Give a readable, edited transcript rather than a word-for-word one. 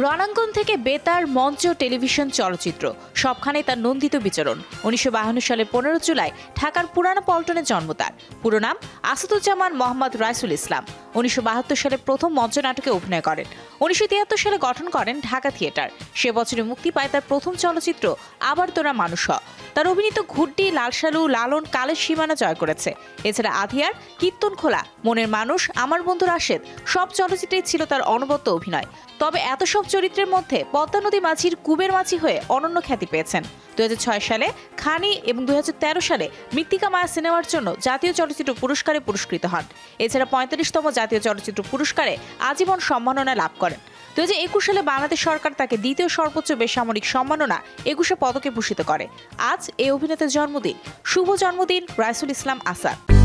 রণাঙ্গন থেকে বেতার, মঞ্চ, টেলিভিশন, চলচ্চিত্র সবখানে তার নন্দিত বিচরণ। ১৯৫২ সালের ১৫ জুলাই ঢাকার পুরানা পল্টনে জন্ম তার। পুরো নাম আসাদুজ্জামান মোহাম্মদ রাইসুল ইসলাম। ১৯৭২ সালে প্রথম মঞ্চ নাটকে অভিনয় করেন। ১৯৭৩ সালে গঠন করেন ঢাকা থিয়েটার। সে বছরে মুক্তি পায় তার প্রথম চলচ্চিত্র আবার তোরা মানুষ হ। তার অভিনীত ঘুড্ডি, লালসালু, লালন কালের সীমানা জয় করেছে। এছাড়া আধিয়ার, কীর্তন খোলা, মনের মানুষ, আমার বন্ধু রাশেদ সব চলচ্চিত্রেই ছিল তার অনবদ্য অভিনয়। তবে এত সব চরিত্রের মধ্যে পদ্মা নদী মাঝির কুবের মাঝি হয়ে অনন্য খ্যাতি পেয়েছেন। ২০০৬ সালে খানি এবং ২০১৩ সালে মৃত্তিকা মায়া সিনেমার জন্য জাতীয় চলচ্চিত্র পুরস্কারে পুরস্কৃত হন। এছাড়া ৪৫তম জাতীয় চলচ্চিত্র পুরস্কারে আজীবন সম্মাননা লাভ করেন। ২০২১ সালে বাংলাদেশ সরকার তাকে দ্বিতীয় সর্বোচ্চ বেসামরিক সম্মাননা ২১ পদকে ভূষিত করে। আজ এই অভিনেতার জন্মদিন। শুভ জন্মদিন রাইসুল ইসলাম আসাদ।